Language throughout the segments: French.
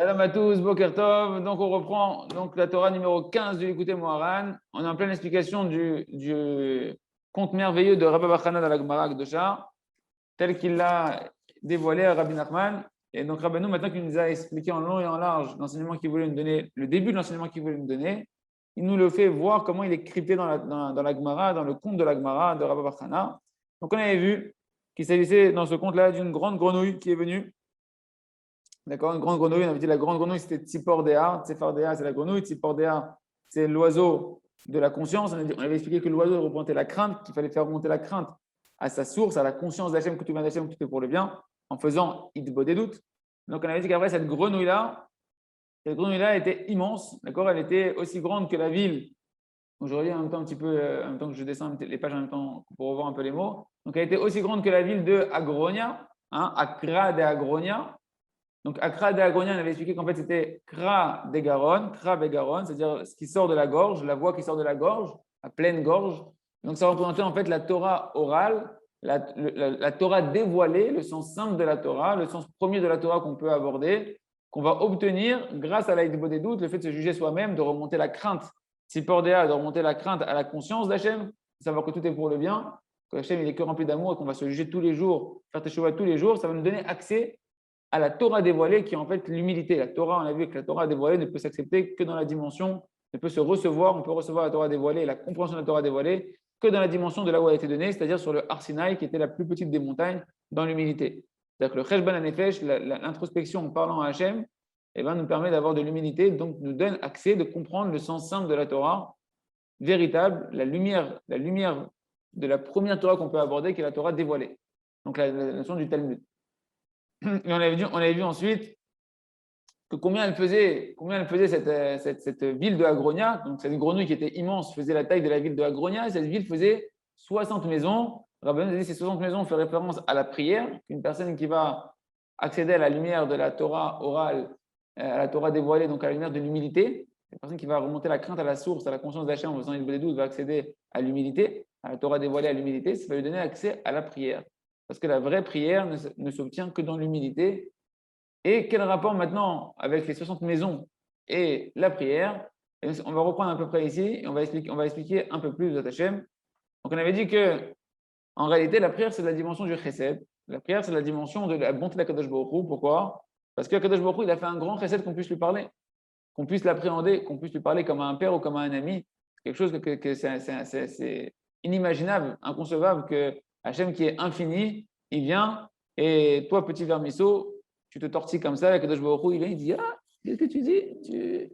Salam à tous, Boker Tov. Donc, on reprend la Torah numéro 15 du Likutei Moharan. On est en pleine explication du conte merveilleux de Rabbi Bachana dans la Gemara Kedosha, tel qu'il l'a dévoilé à Rabbi Nachman. Et donc, Rabbeinu, maintenant qu'il nous a expliqué en long et en large l'enseignement qu'il voulait nous donner, le début de l'enseignement qu'il voulait nous donner, il nous le fait voir comment il est crypté dans la Gemara, dans le conte de la Gemara de Rabbi Bachana. Donc, on avait vu qu'il s'agissait dans ce conte-là d'une grande grenouille qui est venue. D'accord, une grande grenouille, on avait dit la grande grenouille c'était Tzipordea, Tzefardea c'est la grenouille, Tzipordea c'est l'oiseau de la conscience. On avait expliqué que l'oiseau représentait la crainte, qu'il fallait faire remonter la crainte à sa source, à la conscience d'Hachem, que tout vient d'Hachem, que tout est pour le bien, en faisant Idbo des doutes. Donc on avait dit qu'après cette grenouille-là était immense, d'accord, elle était aussi grande que la ville. Aujourd'hui, en même temps, en même temps que je descends les pages en même temps pour revoir un peu les mots. Donc elle était aussi grande que la ville de Agronia, Accra de Agronia. Donc, Akra de Agronia, on avait expliqué qu'en fait, c'était Kra des Garonne, c'est-à-dire ce qui sort de la gorge, la voix qui sort de la gorge, à pleine gorge. Donc, ça représentait en fait la Torah orale, la Torah dévoilée, le sens simple de la Torah, le sens premier de la Torah qu'on peut aborder, qu'on va obtenir grâce à l'Aïdbo des doutes, le fait de se juger soi-même, de remonter la crainte, Tzipordea, de remonter la crainte à la conscience d'Hachem, de savoir que tout est pour le bien, que Hachem il est que rempli d'amour et qu'on va se juger tous les jours, faire teshuva tous les jours, ça va nous donner accès à la Torah dévoilée qui est en fait l'humilité. La Torah, on a vu que la Torah dévoilée ne peut s'accepter que dans la dimension, ne peut se recevoir, on peut recevoir la Torah dévoilée et la compréhension de la Torah dévoilée que dans la dimension de là où elle a été donnée, c'est-à-dire sur le Har Sinaï qui était la plus petite des montagnes dans l'humilité. C'est-à-dire que le Cheshban HaNefesh, l'introspection en parlant à Hachem, nous permet d'avoir de l'humilité, donc nous donne accès de comprendre le sens simple de la Torah véritable, la lumière de la première Torah qu'on peut aborder qui est la Torah dévoilée. Donc la notion du Talmud. Et on avait vu ensuite que combien elle faisait cette ville de Agronia. Donc, cette grenouille qui était immense faisait la taille de la ville de Agronia. Et cette ville faisait 60 maisons. Rabbeinu a dit que ces 60 maisons font référence à la prière, qu'une personne qui va accéder à la lumière de la Torah orale, à la Torah dévoilée, donc à la lumière de l'humilité, une personne qui va remonter la crainte à la source, à la conscience d'Hachem en faisant une des doutes, va accéder à l'humilité, à la Torah dévoilée, à l'humilité, ça va lui donner accès à la prière. Parce que la vraie prière ne s'obtient que dans l'humilité. Et quel rapport maintenant avec les 60 maisons et la prière? Et on va reprendre à peu près ici et on va expliquer un peu plus de Hachem. Donc on avait dit que en réalité, la prière, c'est la dimension du chesed. La prière, c'est la dimension de la bonté d'Akadosh Baruch Hu. Pourquoi? Parce qu'Akadosh Baruch Hu, il a fait un grand chesed qu'on puisse lui parler, qu'on puisse l'appréhender, qu'on puisse lui parler comme à un père ou comme à un ami. C'est quelque chose que c'est inimaginable, inconcevable que Hachem qui est infini, il vient et toi, petit vermisseau, tu te tortilles comme ça, Akadosh Baruch Hu, il vient, il dit ah, qu'est-ce que tu dis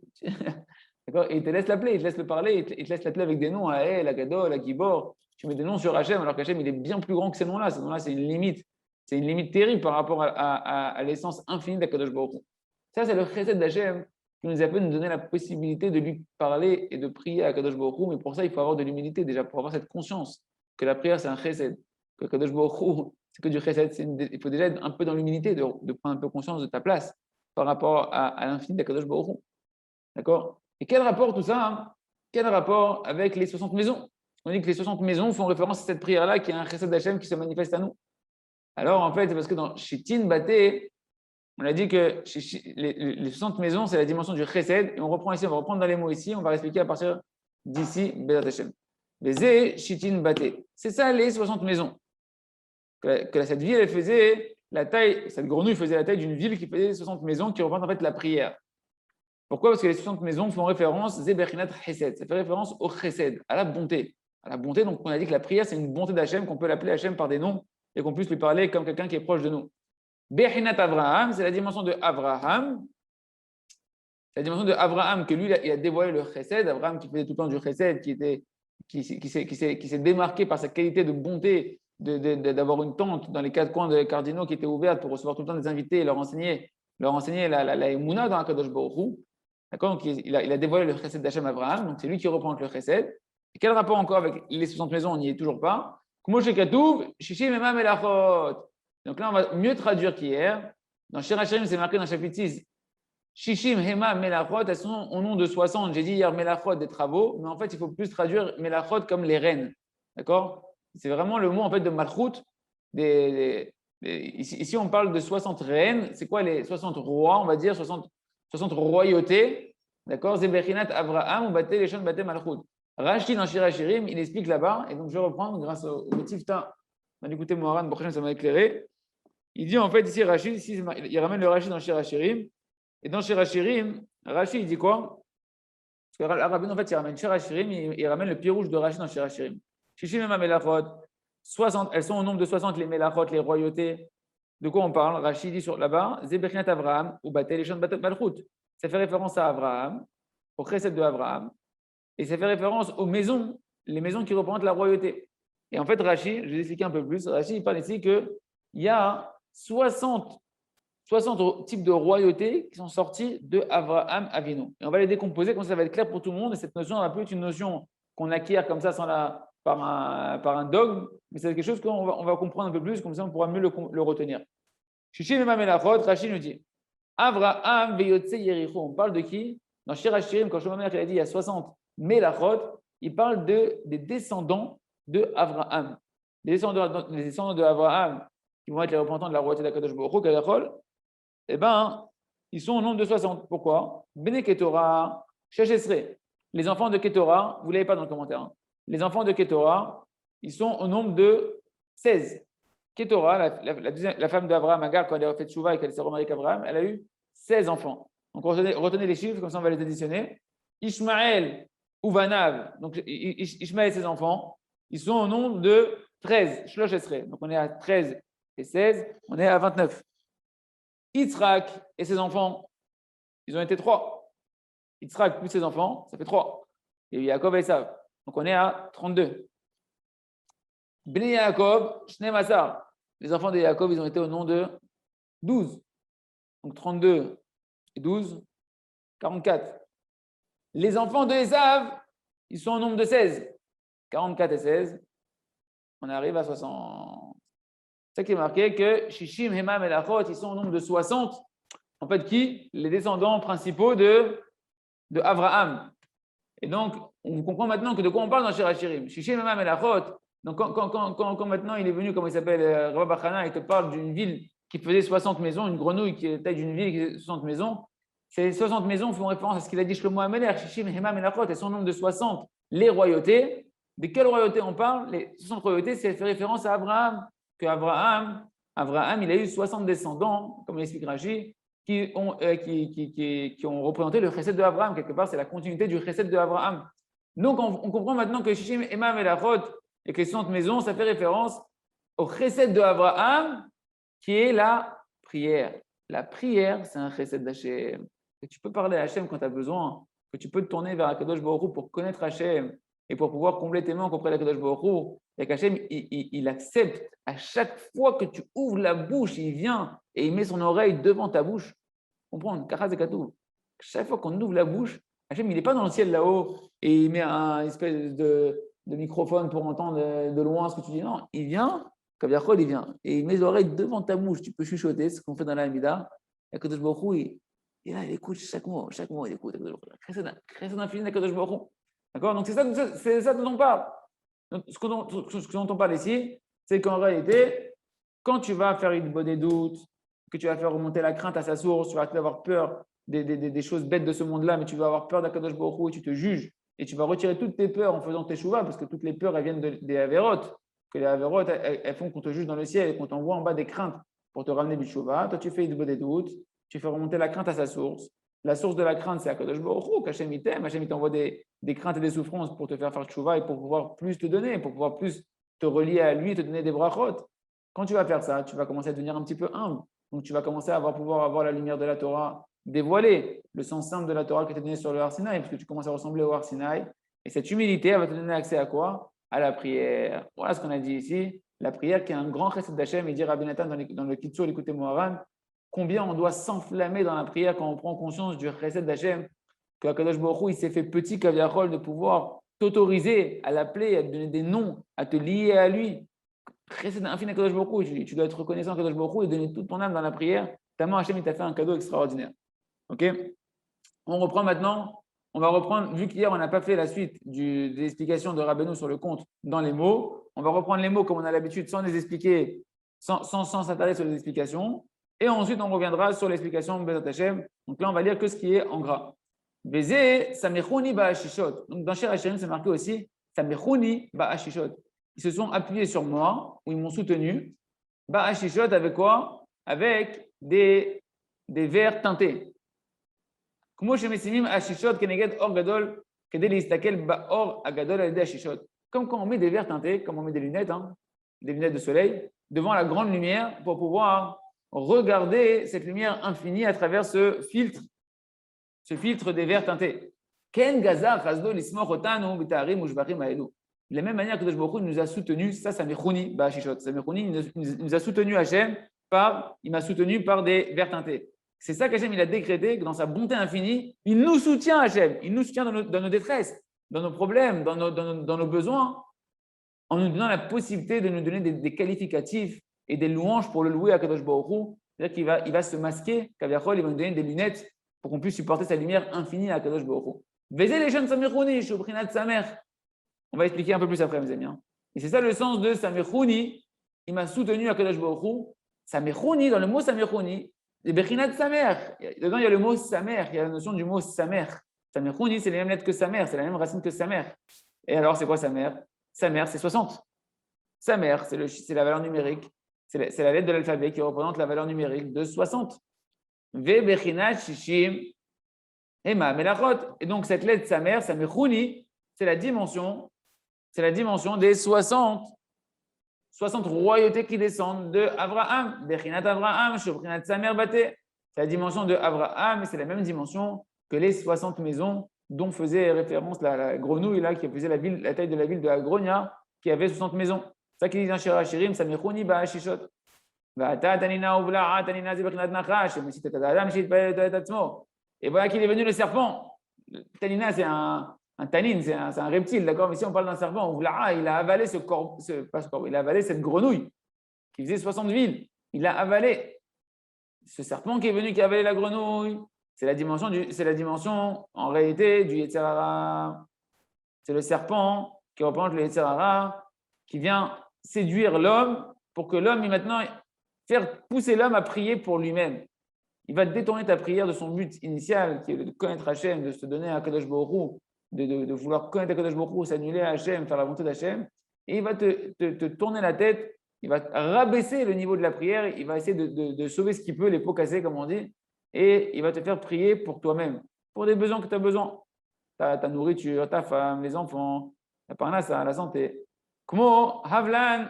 D'accord. Et il te laisse l'appeler, il te laisse le parler, il te laisse l'appeler avec des noms, à El, à Gadol, à Gibor. Tu mets des noms sur Hachem, alors qu'Hachem, il est bien plus grand que ces noms-là. Ces noms-là, c'est une limite. C'est une limite terrible par rapport à l'essence infinie d'Akadosh Baruch Hu. Ça, c'est le chesed d'Hachem qui nous appelle nous donner la possibilité de lui parler et de prier à Akadosh Baruch Hu. Mais pour ça, il faut avoir de l'humilité, déjà, pour avoir cette conscience que la prière, c'est un chesed, que Akadosh Baruch Hu, c'est que du chesed. Il faut déjà être un peu dans l'humilité, de prendre un peu conscience de ta place par rapport à l'infini d'Akadosh Baruch Hu. D'accord? Et quel rapport tout ça? Quel rapport avec les 60 maisons? On dit que les 60 maisons font référence à cette prière-là qui est un chesed d'Hachem qui se manifeste à nous. Alors en fait, c'est parce que dans Shitin Baté, on a dit que les 60 maisons, c'est la dimension du chesed. Et on reprend ici, on va reprendre dans les mots ici, on va expliquer à partir d'ici, Bezat Hashem. Les Shitin Baté. C'est ça les 60 maisons. Que cette ville, elle faisait la taille, cette grenouille faisait la taille d'une ville qui faisait 60 maisons qui représentent en fait la prière. Pourquoi? Parce que les 60 maisons font référence, Zebechinat Chesed, ça fait référence au Chesed, à la bonté. À la bonté, donc on a dit que la prière, c'est une bonté d'Hachem, qu'on peut l'appeler Hachem par des noms et qu'on puisse lui parler comme quelqu'un qui est proche de nous. Bechinat Avraham, c'est la dimension de Avraham. C'est la dimension de Avraham que lui, il a dévoilé le Chesed. Avraham qui faisait tout le temps du Chesed, qui s'est démarqué par sa qualité de bonté, d'avoir une tente dans les quatre coins des cardinaux qui était ouverte pour recevoir tout le temps des invités et leur enseigner la Emouna dans Akadosh Baruch Hu. D'accord? Donc, il a dévoilé le chesed d'Hachem Abraham, donc c'est lui qui reprend le chesed. Et quel rapport encore avec les 60 maisons? On n'y est toujours pas. Moshe Katouv, Shishim Ema Melachot. Donc là, on va mieux traduire qu'hier. Dans Shirachirim, c'est marqué dans le chapitre 6. Shishim Hema Melachot, elles sont au nom de 60. J'ai dit hier Melachot, des travaux, mais en fait, il faut plus traduire Melachot comme les reines. D'accord? C'est vraiment le mot en fait de Malchut. Ici, on parle de 60 reines. C'est quoi les 60 rois, on va dire, 60 60 royautés, d'accord, Zebechinat Abraham ou Baté Leshon Baté Malchut. Rashi dans Shirachirim, il explique là-bas, et donc je vais reprendre grâce au Tifta. On a écouté Moharan, prochain, ça m'a éclairé. Il dit en fait ici, Rashi, il ramène le Rashi dans Shirachirim, et dans Shirachirim, Rashi, il dit quoi? Parce que Rabbeinu, en fait, il ramène Shirachirim, il ramène le pied rouge de Rashi dans Shirachirim. Shishim et Melachot, 60, elles sont au nombre de 60, les Melachot, les royautés. De quoi on parle? Rashi dit là-bas, Zebechinat Abraham ou Batel Eshon Batel Malchut. Ça fait référence à Abraham, au chesed de Abraham, et ça fait référence aux maisons, les maisons qui représentent la royauté. Et en fait, Rashi, je vais expliquer un peu plus. Rashi, il parle ici qu'il y a 60 types de royautés qui sont sortis de Abraham Avinu. Et on va les décomposer, comme ça va être clair pour tout le monde. Et cette notion va plus être une notion qu'on acquiert comme ça par un dogme, mais c'est quelque chose qu'on va comprendre un peu plus, comme ça on pourra mieux le retenir. Shishim et Melachot, Rashi nous dit Avraham veyotse Yericho. On parle de qui? Dans Shirachirim, quand Shlomo Melech a dit il y a 60 Melachot, il parle des descendants de Avraham. Les descendants de Avraham, qui vont être les représentants de la royauté d'Akadosh Baruch Hu, Kadachol, eh bien, ils sont au nombre de 60. Pourquoi? Bene Ketora, Sheshesre. Les enfants de Ketora, vous ne l'avez pas dans le commentaire. Hein. Les enfants de Ketora, ils sont au nombre de 16. Ketora, la femme d'Abraham, Agar, quand elle a fait Tchouva et qu'elle s'est remariée avec Abraham, elle a eu 16 enfants. Donc retenez les chiffres, comme ça on va les additionner. Ishmaël ou Vanav, donc Ishmaël et ses enfants, ils sont au nombre de 13. Shlosh Esrei. Donc on est à 13 et 16, on est à 29. Yitzhak et ses enfants, ils ont été 3. Yitzhak plus ses enfants, ça fait 3. Et Yaakov et Esav. Donc on est à 32. Bnei Yaakov, Shnei Masar. Les enfants de Yaakov, ils ont été au nom de 12. Donc 32 et 12, 44. Les enfants de Esav, ils sont au nombre de 16. 44 et 16, on arrive à 60. C'est ça qui est marqué que Shishim, Hema, Melachot, ils sont au nombre de 60. En fait, qui? Les descendants principaux de Abraham. Et donc, on comprend maintenant que de quoi on parle dans Shirachirim. Shishim, Hema, Melachot. Donc, quand maintenant il est venu, comment il s'appelle, Rabbi Bachana, il te parle d'une ville qui faisait 60 maisons, une grenouille qui est la taille d'une ville qui faisait 60 maisons. Ces 60 maisons font référence à ce qu'il a dit Shlomo HaMelech, Shishim, Hema, Melachot, et son nombre de 60, les royautés. De quelle royauté on parle? Les 60 royautés, c'est fait référence à Abraham. Que Abraham, il a eu 60 descendants, comme l'explique Rashi, qui ont représenté le chesed de Abraham. Quelque part, c'est la continuité du chesed de Abraham. Donc, on comprend maintenant que Shishim, Hema, Melachot et que les 60 maisons, ça fait référence au chesed de Abraham, qui est la prière. La prière, c'est un chesed d'Hachem. Que tu peux parler à Hachem quand tu as besoin, que tu peux te tourner vers Akadosh Baruch Hu pour connaître Hachem et pour pouvoir combler tes mains auprès d'Akadosh Baruch Hu. Et qu'Hachem, il accepte à chaque fois que tu ouvres la bouche, il vient et il met son oreille devant ta bouche. Comprendre? Chaque fois qu'on ouvre la bouche, Hachem, il n'est pas dans le ciel là-haut et il met un espèce de microphone pour entendre de loin ce que tu dis. Non, il vient, comme Yaakov, il vient et il met les oreilles devant ta bouche. Tu peux chuchoter, ce qu'on fait dans la Hamida. Et Akadosh Baruch Hu, il écoute chaque mot, il écoute. Chesed infini d'Akadosh Baruch Hu. D'accord? Donc c'est ça dont on parle. Donc, ce dont on parle ici, c'est qu'en réalité, quand tu vas faire une bonne doute, que tu vas faire remonter la crainte à sa source, tu vas avoir peur des choses bêtes de ce monde-là, mais tu vas avoir peur d'Akadosh Baruch Hu et tu te juges. Et tu vas retirer toutes tes peurs en faisant tes chouvas, parce que toutes les peurs, elles viennent des avérotes. Que les avérotes, elles font qu'on te juge dans le ciel et qu'on t'envoie en bas des craintes pour te ramener du chouva. Toi, tu fais une bonne doute, tu fais remonter la crainte à sa source. La source de la crainte, c'est Akadosh Baruch Hu, qu'Hachem il t'aime. Hachem il t'envoie des craintes et des souffrances pour te faire tchouva et pour pouvoir plus te donner, pour pouvoir plus te relier à lui et te donner des brachot. Quand tu vas faire ça, tu vas commencer à devenir un petit peu humble. Donc, tu vas commencer à pouvoir avoir la lumière de la Torah dévoilée, le sens simple de la Torah qui t'est donné sur le Har Sinaï, parce que tu commences à ressembler au Har Sinaï. Et cette humilité, elle va te donner accès à quoi? À la prière. Voilà ce qu'on a dit ici. La prière qui est un grand chesed d'Hachem. Il dit Rabbi Nathan dans le Kitsur, l'écoutez Moharan, combien on doit s'enflammer dans la prière quand on prend conscience du chesed d'Hachem, que Akadosh Baruch Hu, il s'est fait petit kaviachol de pouvoir t'autoriser à l'appeler, à te donner des noms, à te lier à lui. Chesed infini Akadosh Baruch Hu, tu dois être reconnaissant à Akadosh Baruch Hu et donner toute ton âme dans la prière. Tellement Hachem, il t'a fait un cadeau extraordinaire. Ok? On reprend maintenant. On va reprendre, vu qu'hier on n'a pas fait la suite des explications de Rabbeinu sur le compte dans les mots, on va reprendre les mots comme on a l'habitude sans les expliquer, sans s'attarder sur les explications. Et ensuite, on reviendra sur l'explication de Bezat Hashem. Donc là, on va lire que ce qui est en gras. Bézé, Samechouni Ba'ashishot. Donc dans Shir Hashem, c'est marqué aussi Samechouni Ba'ashishot. Ils se sont appuyés sur moi, ou ils m'ont soutenu. Ba'ashishot avec quoi? Avec des verres teintés. Comme quand on met des verres teintés, comme on met des lunettes de soleil, devant la grande lumière pour pouvoir regarder cette lumière infinie à travers ce filtre des verres teintés. De la même manière que Dosh Baruch Hu nous a soutenus, ça m'est chouni, il nous a soutenus Hachem il m'a soutenu par des verres teintés. C'est ça qu'Hachem il a décrété, que dans sa bonté infinie, il nous soutient Hachem, il nous soutient dans nos détresses, dans nos problèmes, dans nos besoins, en nous donnant la possibilité de nous donner des qualificatifs et des louanges pour le louer à Kadosh Baruch Hu. C'est-à-dire qu'il va se masquer, Kaviachol, il va nous donner des lunettes pour qu'on puisse supporter sa lumière infinie à Kadosh Baruch Hu. Vezé les jeunes Samirchouni, Shubrinat Samer. On va expliquer un peu plus après, mes amis. Et c'est ça le sens de Samirchouni. Il m'a soutenu à Kadosh Baruch Hu. Samirchouni, dans le mot Samirchouni, les Bechinat Samer. Dedans, il y a le mot Samer, il y a la notion du mot Samer. Samirchouni, c'est les mêmes lettres que Samer, c'est la même racine que Samer. Et alors, c'est quoi Samer? Samer, c'est 60. Samer, c'est la valeur numérique. C'est la lettre de l'alphabet qui représente la valeur numérique de 60. Ve Bechinat Shishim Ema Melachot. Et donc, cette lettre Samer, Samirchouni, c'est la dimension des 60 royautés qui descendent de Abraham. Bechinat Abraham, Shobrinat Samer Bate. C'est la dimension de Abraham, et c'est la même dimension que les 60 maisons dont faisait référence la grenouille là, qui faisait la taille de la ville de Agronia, qui avait 60 maisons. C'est ça qu'il dit dans Shir Hashirim, Samirchouni Ba'ashishot. Et voilà qu'il est venu le serpent. Tanina, c'est un tanin, c'est un reptile, d'accord? Mais si on parle d'un serpent, il a avalé il a avalé cette grenouille qui faisait 60 villes. Il l'a avalé. Ce serpent qui est venu, qui a avalé la grenouille, c'est la dimension en réalité du Yetzer Hara. C'est le serpent qui représente le Yetzer Hara, qui vient séduire l'homme pour que l'homme, maintenant, faire pousser l'homme à prier pour lui-même. Il va détourner ta prière de son but initial, qui est de connaître Hachem, de se donner à Kadosh Baruch Hu, de vouloir connaître Kadosh Baruch Hu, s'annuler à Hachem, faire la volonté d'Hachem, et il va te tourner la tête, il va rabaisser le niveau de la prière, il va essayer de sauver ce qu'il peut, les pots cassés, comme on dit, et il va te faire prier pour toi-même, pour des besoins que tu as besoin. Ta nourriture, ta femme, les enfants, la parnassa, la santé. Kmo, Havlan,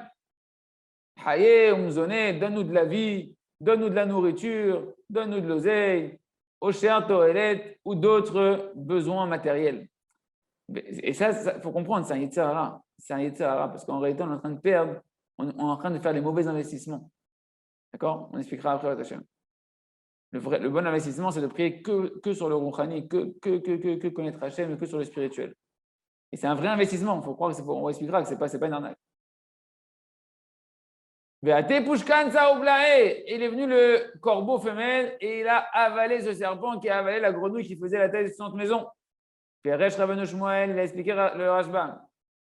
Haye, Umzone, donne-nous de la vie, donne-nous de la nourriture, donne-nous de l'oseille, Osher, Toelet, ou d'autres besoins matériels. Et ça, il faut comprendre, c'est un Yetzer Hara. C'est un Yetzer Hara, parce qu'en réalité, on est en train de perdre, on est en train de faire des mauvais investissements. D'accord? On expliquera après, Hachem. Le bon investissement, c'est de prier que sur le Rouhani, que connaître Hachem et que sur le spirituel. Et c'est un vrai investissement. Il faut croire on expliquera que ce n'est pas une arnaque. Il est venu le corbeau femelle et il a avalé ce serpent qui a avalé la grenouille qui faisait la taille de 60 maisons. Puis Resh Rabbeinu Shmuel, il a expliqué le Rashbam.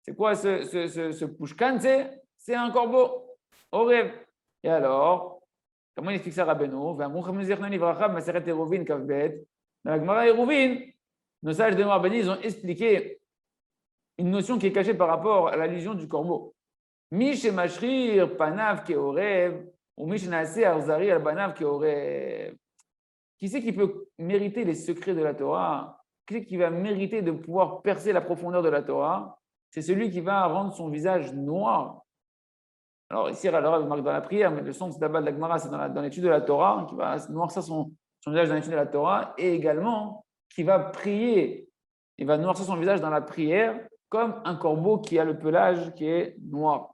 C'est quoi ce pushkan? C'est un corbeau. Au rêve. Et alors, comment il explique ça Rabbeinu? Dans la Gemara Eruvin, nos sages de Noir Béni, ils ont expliqué une notion qui est cachée par rapport à l'allusion du corbeau. Mish mashrir panav keorev ou mish naase arzari al panav keorev. Qui c'est qui peut mériter les secrets de la Torah? Qui c'est qui va mériter de pouvoir percer la profondeur de la Torah? C'est celui qui va rendre son visage noir. Alors ici, alors, il marque dans la prière, mais le sens d'abord de la Gemara, c'est dans l'étude de la Torah, qui va noircir son visage dans l'étude de la Torah, et également qui va prier, il va noircir son visage dans la prière, comme un corbeau qui a le pelage qui est noir.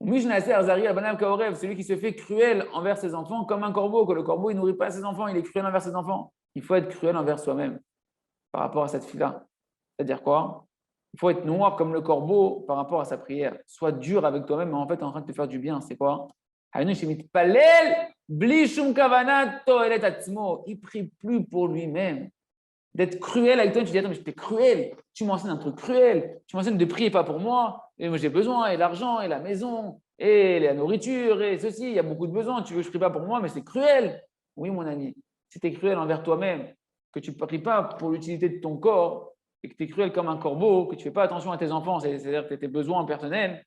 Celui qui se fait cruel envers ses enfants, comme un corbeau, que le corbeau il nourrit pas ses enfants, il est cruel envers ses enfants. Il faut être cruel envers soi-même par rapport à cette fille-là. C'est-à-dire quoi? Il faut être noir comme le corbeau par rapport à sa prière. Sois dur avec toi-même, mais en fait, en train de te faire du bien. C'est quoi? Il prie plus pour lui-même. D'être cruel avec toi, tu dis, attends, mais j'étais cruel. Tu m'enseignes un truc cruel. Tu m'enseignes de prier pas pour moi. Et moi, j'ai besoin, et l'argent, et la maison, et la nourriture, et ceci, il y a beaucoup de besoins. Tu veux que je ne prie pas pour moi, mais c'est cruel. Oui, mon ami, si tu es cruel envers toi-même, que tu ne pries pas pour l'utilité de ton corps, et que tu es cruel comme un corbeau, que tu ne fais pas attention à tes enfants, c'est-à-dire tes besoins personnels,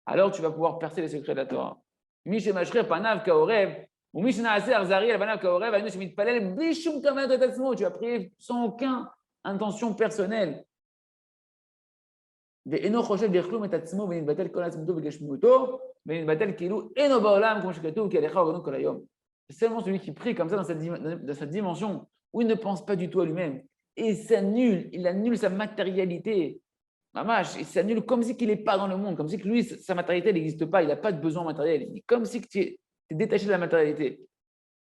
alors tu vas pouvoir percer les secrets de la Torah. Miche Mashrer Panav Kaorev, ou Miche Naaser Zari Panav Kaorev, Anu Shemit Palel, Bishum Kamet Tatsmo, tu as prié sans aucune intention personnelle. ואינו חושב בכלום את עצמו ונתבטל כל עצמותו וגשמיותו ונתבטל כאילו אינו בעולם כמו שכתוב כי עליך ובנו כל היום. C'est seulement celui qui prie comme ça dans cette dimension où il ne pense pas du tout à lui-même et il annule sa matérialité. Mamash, il s'annule comme si qu'il n'est pas dans le monde, comme si que lui, sa matérialité n'existe pas, il n'a pas de besoin matériel. Comme si tu es détaché de la matérialité.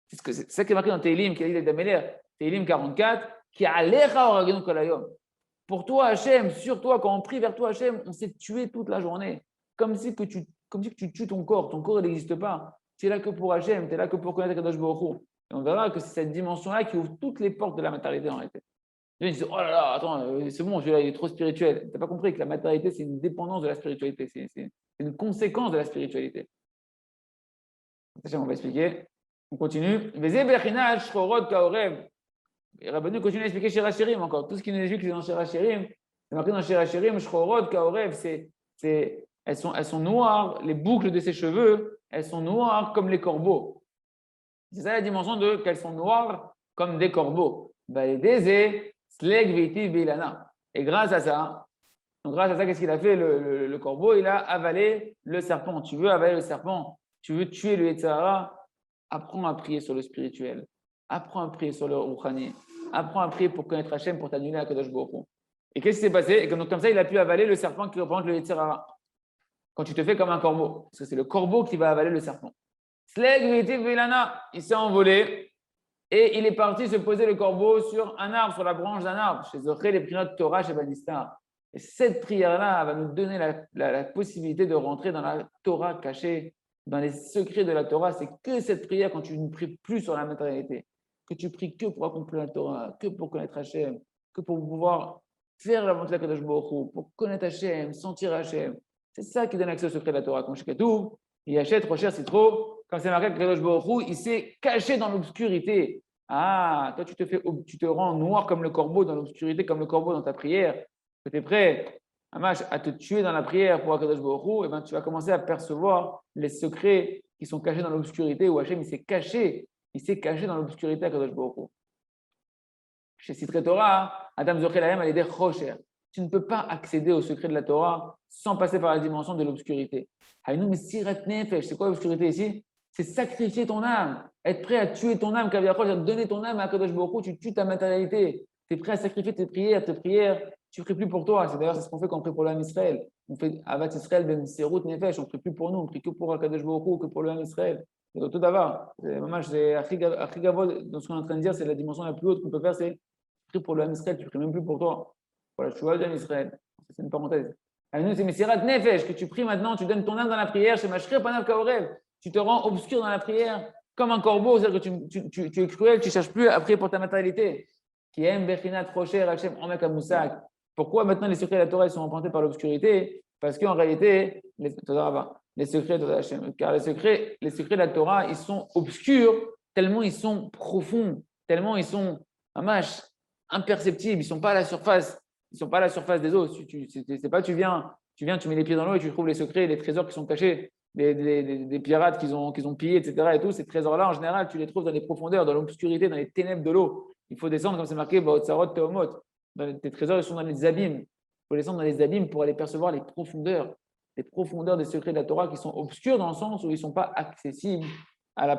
C'est ça qui est marqué dans Tehillim, qui a dit d'Améler, Tehillim 44, qui a alecha oragenu kolayom. Pour toi, Hachem, sur toi, quand on prie vers toi, Hachem, on s'est tué toute la journée. Comme si que tu tues ton corps. Ton corps, il n'existe pas. Tu es là que pour Hachem, tu es là que pour connaître Kadosh Baruch Hu. Et on verra que c'est cette dimension-là qui ouvre toutes les portes de la matérialité en réalité. Ils disent, oh là là, attends, c'est bon, celui-là, il est trop spirituel. Tu n'as pas compris que la matérialité, c'est une dépendance de la spiritualité. C'est une conséquence de la spiritualité. On va expliquer. On continue. Et Rabbeinu continue à expliquer Shir HaShirim encore. Tout ce qui nous explique dans Shir HaShirim, c'est marqué dans Shir HaShirim, Shchorod, Kaorev, elles sont noires, les boucles de ses cheveux, elles sont noires comme les corbeaux. C'est ça la dimension de qu'elles sont noires comme des corbeaux. Et grâce à ça, qu'est-ce qu'il a fait le corbeau? Il a avalé le serpent. Tu veux avaler le serpent, tu veux tuer le Yetzer Hara, apprends à prier sur le spirituel. Apprends à prier sur le Rouhani. Apprends à prier pour connaître Hachem, pour t'annuler à Kadosh Baruch Hu. Et qu'est-ce qui s'est passé? Et comme ça, il a pu avaler le serpent qui représente le Yetzer Hara. Quand tu te fais comme un corbeau, parce que c'est le corbeau qui va avaler le serpent. Il s'est envolé et il est parti se poser le corbeau sur un arbre, sur la branche d'un arbre. Chez Zoché, les prières de Torah, chez Banistar. Et cette prière-là va nous donner la possibilité de rentrer dans la Torah cachée, dans les secrets de la Torah. C'est que cette prière, quand tu ne pries plus sur la matérialité, que tu pries que pour accomplir la Torah, que pour connaître Hachem, que pour pouvoir faire la volonté de Kadosh Baruch Hu, pour connaître Hachem, sentir Hachem. C'est ça qui donne accès au secret de la Torah. Comme Shekatou, il achète, recherche, c'est trop. Comme c'est marqué que Kadosh Baruch Hu, il s'est caché dans l'obscurité. Ah, toi, tu te rends noir comme le corbeau dans l'obscurité, comme le corbeau dans ta prière. Que tu es prêt, Amash, à te tuer dans la prière pour Kadosh Baruch Hu, et ben, tu vas commencer à percevoir les secrets qui sont cachés dans l'obscurité, où Hachem, il s'est caché dans l'obscurité à Kadosh Baruch Hu. Chez Sitre Torah, Adam Zoché Layam, elle est des Rocher. Tu ne peux pas accéder au secret de la Torah sans passer par la dimension de l'obscurité. C'est quoi l'obscurité ici? C'est sacrifier ton âme, être prêt à tuer ton âme, donner ton âme à Kadosh Baruch Hu, tu tues ta matérialité. Tu es prêt à sacrifier tes prières, tu ne pries plus pour toi. C'est d'ailleurs ce qu'on fait quand on prie pour l'âme Israël. On fait Avat Israël ben Serut Nefesh, on ne prie plus pour nous, on ne prie que pour Kadosh Baruch Hu, que pour l'âme Israël. C'est tout d'abord. C'est Achigavod, dans ce qu'on est en train de dire, c'est la dimension la plus haute qu'on peut faire, c'est prier pour l'âme Israël, tu ne pries même plus pour toi. Voilà, je suis l'âme Israël. C'est une parenthèse. C'est Mesirat Nefesh, que tu pries maintenant, tu donnes ton âme dans la prière, chez Mashrir Panav Kaorev. Tu te rends obscur dans la prière, comme un corbeau, c'est-à-dire que tu es cruel, tu ne cherches plus à prier pour ta matérialité. Qui aime Bechinat Rocher Hachem Omek Amoussak. Pourquoi maintenant les secrets de la Torah sont empruntés par l'obscurité? Parce qu'en réalité, les secrets de Hachem, car les secrets de la Torah, ils sont obscurs, tellement ils sont profonds, tellement ils sont imperceptibles, ils ne sont pas à la surface. Ils ne sont pas à la surface des eaux. C'est pas tu viens, tu mets les pieds dans l'eau et tu trouves les secrets, les trésors qui sont cachés, des pirates qu'ils ont pillés, etc. Et tout, ces trésors-là, en général, tu les trouves dans les profondeurs, dans l'obscurité, dans les ténèbres de l'eau. Il faut descendre, comme c'est marqué, Baotsarot Teomot. Tes trésors, ils sont dans les abîmes. Il faut descendre dans les abîmes pour aller percevoir les profondeurs des secrets de la Torah qui sont obscurs dans le sens où ils ne sont pas accessibles à la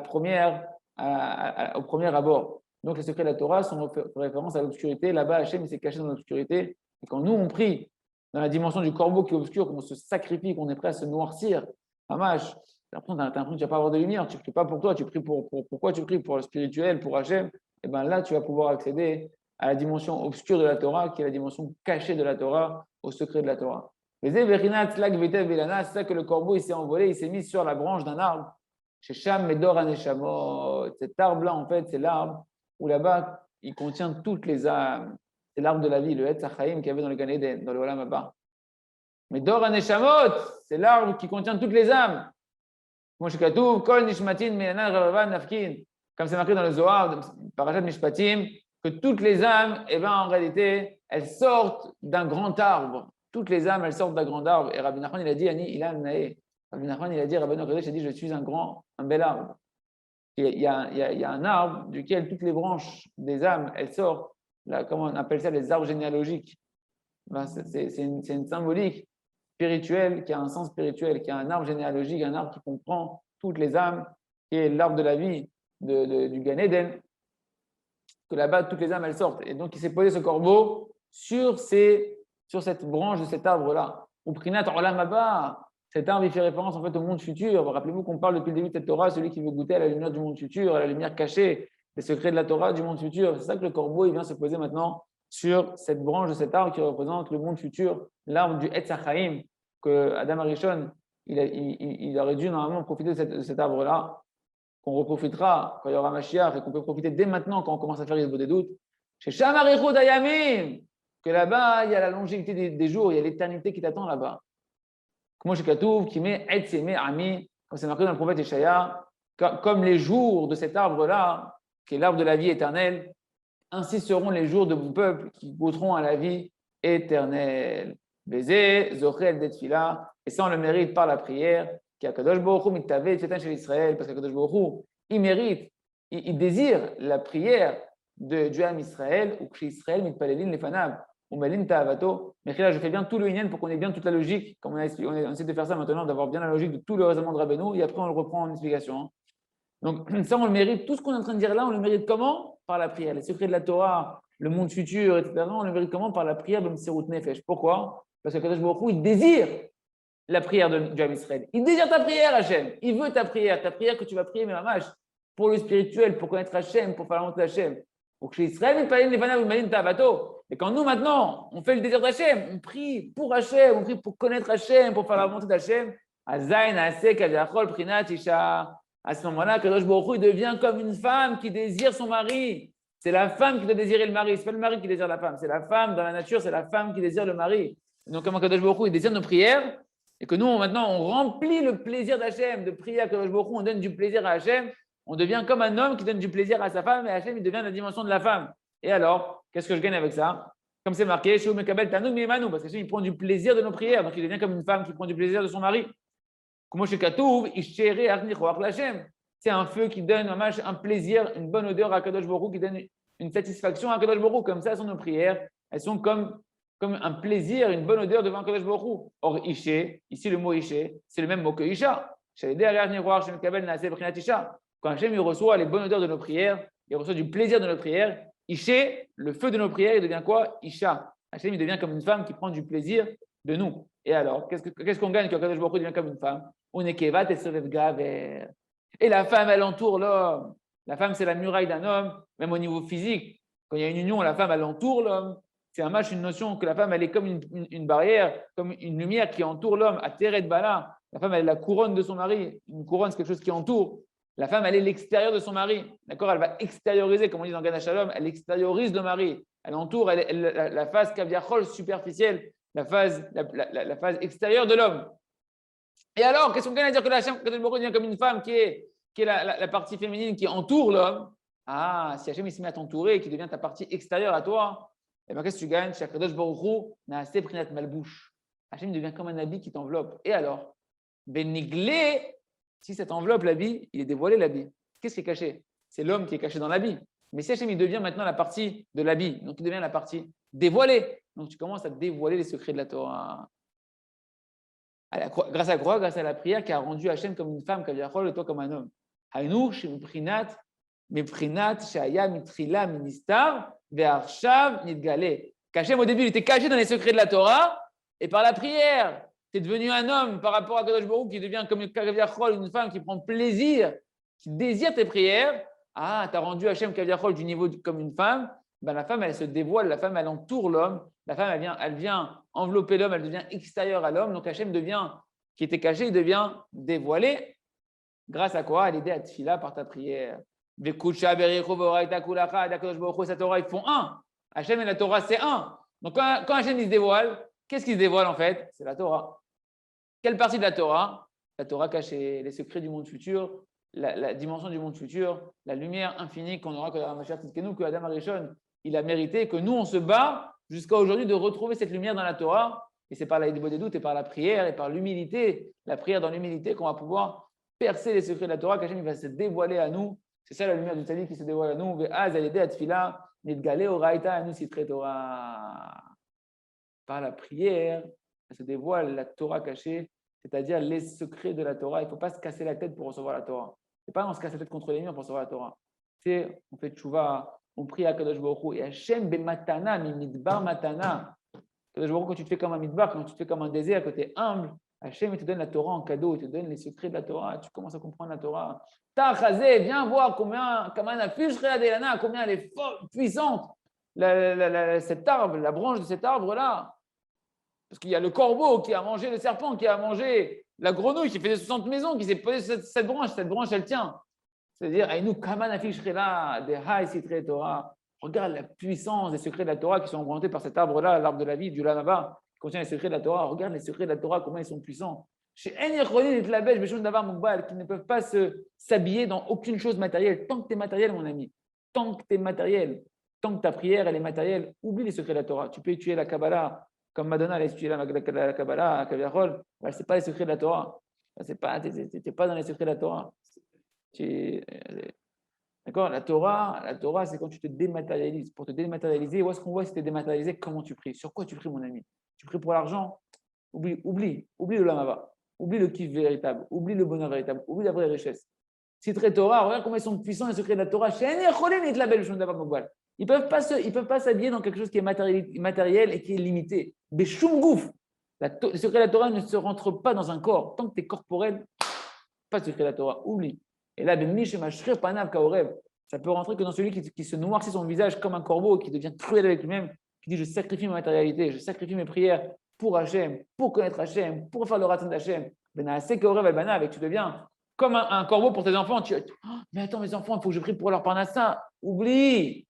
au premier abord. Donc, les secrets de la Torah sont référence à l'obscurité. Là-bas, Hachem, il s'est caché dans l'obscurité. Et quand nous, on prie dans la dimension du corbeau qui est obscur, qu'on se sacrifie, qu'on est prêt à se noircir, Hamash, après, tu as l'impression que tu ne vas pas avoir de lumière. Tu ne pries pas pour toi, tu pries pourquoi tu pries? Pour le spirituel, pour Hachem. Et bien là, tu vas pouvoir accéder à la dimension obscure de la Torah, qui est la dimension cachée de la Torah, au secret de la Torah. C'est ça que le corbeau il s'est envolé, il s'est mis sur la branche d'un arbre. Chez Sham Medor Aneshamot. Cet arbre-là, en fait, c'est l'arbre où là-bas, il contient toutes les âmes. C'est l'arbre de la vie, le Etz HaChaim qu'il y avait dans le Gan Eden, dans le Olam Haba. Medor Aneshamot, c'est l'arbre qui contient toutes les âmes. Comme c'est marqué dans le Zohar, Parashat Mishpatim, que toutes les âmes, eh ben, en réalité, elles sortent d'un grand arbre. Toutes les âmes, elles sortent d'un grand arbre. Et Rabbi Nachman, il a dit, Ani Ilan Nae. Rabbi Nachman, il a dit, Rabbi Nachman, il a dit, je suis un bel arbre. Il y a un arbre duquel toutes les branches des âmes, elles sortent. Là, comment on appelle ça, les arbres généalogiques. Ben, c'est une symbolique spirituelle qui a un sens spirituel, qui a un arbre généalogique, un arbre qui comprend toutes les âmes, qui est l'arbre de la vie du Gan Eden, que là-bas, toutes les âmes, elles sortent. Et donc, il s'est posé ce corbeau sur cette branche de cet arbre-là. Ou Prinat Olam Haba. Cet arbre, il fait référence en fait au monde futur. Rappelez-vous qu'on parle depuis le début de cette Torah, celui qui veut goûter à la lumière du monde futur, à la lumière cachée, les secrets de la Torah du monde futur. C'est ça que le corbeau, il vient se poser maintenant sur cette branche de cet arbre qui représente le monde futur, l'arbre du Etz HaChaim, que Adam Arishon, il aurait dû normalement profiter de cet arbre-là, qu'on reprofitera quand il y aura Mashiach et qu'on peut profiter dès maintenant quand on commence à faire les des doutes. Chez Shamarichou Dayamim, que là-bas, il y a la longévité des jours, il y a l'éternité qui t'attend là-bas. Comme chez Katouf, qui met Etzeme Ami, comme c'est marqué dans le prophète Ishaïa, comme les jours de cet arbre-là, qui est l'arbre de la vie éternelle, ainsi seront les jours de mon peuple qui goûteront à la vie éternelle. Bézé, Zochel, Detfila, et ça on le mérite par la prière, qui a Kadosh Baruch Hu mitave tzetan shel Israël, parce que Kadosh Baruch Hu, il mérite, il désire la prière du Ham Israël, ou que Israël mitpalelin lefanav, ou melin ta'avato. Mais là, je fais bien tout le Inyan pour qu'on ait bien toute la logique, comme on essaie de faire ça maintenant, d'avoir bien la logique de tout le raisonnement de Rabbeinu, et après on le reprend en explication. Hein. Donc ça, on le mérite. Tout ce qu'on est en train de dire là, on le mérite comment? Par la prière. Les secrets de la Torah, le monde futur, etc., on le mérite comment? Par la prière de Msirut Nefesh. Pourquoi? Parce que Kadosh Baruch Hu, il désire la prière du Ham Israël. Il désire ta prière, Hachem. Il veut ta prière que tu vas prier, mais mamash, pour le spirituel, pour connaître Hachem, pour faire la volonté d'Hachem. Pour que Israël ne pas les tavato. Et quand nous, maintenant, on fait le désir d'Hachem, on prie pour Hachem, on prie pour connaître Hachem, pour faire la volonté d'Hachem, à ce moment-là, Kadosh Baruch Hu devient comme une femme qui désire son mari. C'est la femme qui doit désirer le mari. Ce n'est pas le mari qui désire la femme. C'est la femme, dans la nature, c'est la femme qui désire le mari. Donc, comme Kadosh Baruch Hu, il désire nos prières, et que nous, maintenant, on remplit le plaisir d'Hachem, de prier à Kadosh Baruch Hu, on donne du plaisir à Hachem, on devient comme un homme qui donne du plaisir à sa femme, et Hachem, il devient la dimension de la femme. Et alors, qu'est-ce que je gagne avec ça? Comme c'est marqué, Sheu Mekabel Tanoug Mimanu, parce que Hachem, il prend du plaisir de nos prières, donc il devient comme une femme qui prend du plaisir de son mari. Comme chez Katouv, Ishchere Arnichoach Lachem. C'est un feu qui donne un plaisir, une bonne odeur à Kadosh Baruch Hu, qui donne une satisfaction à Kadosh Baruch Hu. Comme ça sont nos prières. Elles sont comme un plaisir, une bonne odeur devant Kadosh Baruch Hu. Or, Ishe, ici le mot Ishe, c'est le même mot que Isha. Quand Hachem il reçoit les bonnes odeurs de nos prières, il reçoit du plaisir de nos prières. Ishe, le feu de nos prières, il devient quoi? Isha. Hachem il devient comme une femme qui prend du plaisir de nous. Et alors, qu'est-ce qu'on gagne quand Kadosh Baruch Hu devient comme une femme? On est kevat et sevev gaver. Et la femme, elle entoure l'homme. La femme, c'est la muraille d'un homme, même au niveau physique. Quand il y a une union, la femme, elle entoure l'homme. C'est une notion que la femme, elle est comme une barrière, comme une lumière qui entoure l'homme. À Teret Bala, la femme, elle est la couronne de son mari. Une couronne, c'est quelque chose qui entoure. La femme, elle est l'extérieur de son mari. D'accord? Elle va extérioriser, comme on dit dans Gana Shalom, elle extériorise le mari. Elle entoure la phase kaviachol superficielle, la phase extérieure de l'homme. Et alors, qu'est-ce qu'on gagne à dire que la Hachem devient comme une femme qui est la partie féminine qui entoure l'homme? Ah, si Hachem il se met à t'entourer et qu'il devient ta partie extérieure à toi, eh bien, qu'est-ce que tu gagnes? Kadosh Baruch Hu naaseh prinat malbouche. Hachem devient comme un habit qui t'enveloppe. Et alors, beniglé, si cette enveloppe l'habit, il est dévoilé l'habit. Qu'est-ce qui est caché? C'est l'homme qui est caché dans l'habit. Mais si Hachem il devient maintenant la partie de l'habit, donc il devient la partie dévoilée. Donc tu commences à dévoiler les secrets de la Torah. Grâce à quoi? Grâce à la prière qui a rendu Hachem comme une femme, et toi comme un homme. Haïnou, Meprinat, Shaya, Mitrila, Ministar, Ve'arshav, Nidgale. Qu'Hachem, au début, il était caché dans les secrets de la Torah, et par la prière, tu es devenu un homme par rapport à Kadosh Baruch qui devient comme une femme qui prend plaisir, qui désire tes prières. Ah, tu as rendu Hachem Kaviachol du niveau comme une femme. Ben, la femme, elle se dévoile, la femme, elle entoure l'homme. La femme, elle vient envelopper l'homme, elle devient extérieure à l'homme. Donc Hachem devient, qui était caché, il devient dévoilé. Grâce à quoi? À l'aider à Tfila par ta prière. Vekucha, Bericho, Voraita, Kulacha, Kadosh Baruch Hu, sa Torah, ils font un. Hachem et la Torah, c'est un. Donc quand Hachem il se dévoile, qu'est-ce qui se dévoile en fait? C'est la Torah. Quelle partie de la Torah? la Torah cachée, les secrets du monde futur, la dimension du monde futur, la lumière infinie qu'on aura que la Mashiach Tzidkenu, que Adam Arishon, il a mérité, que nous, on se bat jusqu'à aujourd'hui de retrouver cette lumière dans la Torah. Et c'est par la Hidbo des doutes et par la prière et par l'humilité, la prière dans l'humilité qu'on va pouvoir percer les secrets de la Torah, qu'Hachem va se dévoiler à nous. C'est ça la lumière du Tzadik qui se dévoile à nous. Par la prière, ça se dévoile la Torah cachée, c'est-à-dire les secrets de la Torah. Il ne faut pas se casser la tête pour recevoir la Torah. Ce n'est pas on se casse la tête contre les murs pour recevoir la Torah. C'est on fait tchouva, on prie à Kadosh Baruch Hu. Et Hachem bematana, midbar matana. Kadosh Baruch Hu, quand tu te fais comme un midbar, quand tu te fais comme un désert, que tu es humble, Hachem il te donne la Torah en cadeau, il te donne les secrets de la Torah. Tu commences à comprendre la Torah. Tachazé, viens voir combien elle est puissante. Cet arbre, la branche de cet arbre-là. Parce qu'il y a le corbeau qui a mangé le serpent, qui a mangé la grenouille, qui fait des 60 maisons, qui s'est posée cette branche. Cette branche, elle tient. C'est-à-dire, regarde la puissance des secrets de la Torah qui sont représentés par cet arbre-là, l'arbre de la vie, du Lanava, qui contient les secrets de la Torah. Regarde les secrets de la Torah, comment ils sont puissants. Chez Enir et Tlabèche, Beshon Davar Moukbal, qui ne peuvent pas s'habiller dans aucune chose matérielle. Tant que tu es matériel, mon ami, tant que tu es matériel, tant que ta prière elle est matérielle, oublie les secrets de la Torah. Tu peux étudier la Kabbalah, comme Madonna elle a étudié la Kabbalah, Kaviarol, ce n'est pas les secrets de la Torah. Tu n'es pas dans les secrets de la Torah. D'accord? La Torah, c'est quand tu te dématérialises. Pour te dématérialiser, où est-ce qu'on voit si tu es dématérialisé? Comment tu pries? Sur quoi tu pries, mon ami? Tu pries pour l'argent? Oublie le lamava. Oublie le kiff véritable. Oublie le bonheur véritable. Oublie la vraie richesse. Si très Torah, regarde comment ils sont puissants les secrets de la Torah. Ils ne peuvent pas s'habiller dans quelque chose qui est matériel et qui est limité. Les secrets de la Torah ne se rentrent pas dans un corps. Tant que tu es corporel, pas de secret de la Torah. Oublie. Et là, ça peut rentrer que dans celui qui se noircit son visage comme un corbeau, qui devient cruel avec lui-même, qui dit je sacrifie ma matérialité, je sacrifie mes prières pour Hachem, pour connaître Hachem, pour faire le raton d'Hachem. Tu deviens comme un corbeau pour tes enfants. Mais attends, mes enfants, il faut que je prie pour leur parnassa. Oublie.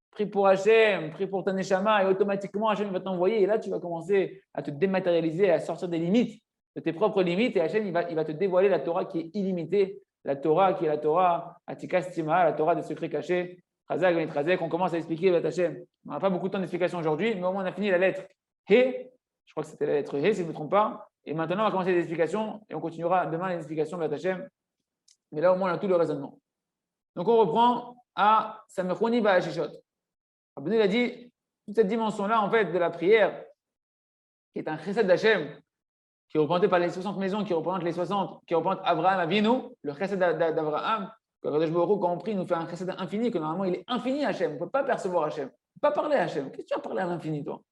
Prie pour Hachem, prie pour ta neshama, et automatiquement Hachem va t'envoyer. Et là, tu vas commencer à te dématérialiser, à sortir des limites, de tes propres limites. Et Hachem, il va te dévoiler la Torah qui est illimitée. La Torah qui est la Torah Atika Stima, la Torah des secrets cachés. Chazak, Ben Chazak, on commence à expliquer Bet Hachem. On n'a pas beaucoup de temps d'explication aujourd'hui, mais au moins on a fini la lettre He. Je crois que c'était la lettre He, si je ne me trompe pas. Et maintenant, on va commencer les explications et on continuera demain les explications Bet Hachem. Mais là, au moins, on a tout le raisonnement. Donc, on reprend à Samechoni Ba'ashishot. Rabbeinu il a dit toute cette dimension-là, en fait, de la prière, qui est un chesed d'Hachem, qui est représenté par les 60 maisons, qui représente les 60, qui représente Abraham Avinu, le chesed d'Abraham, quand on prie, il nous fait un chesed infini, que normalement il est infini Hachem. On ne peut pas percevoir Hachem, on ne peut pas parler à Hachem. Qu'est-ce que tu vas parler à l'infini, toi?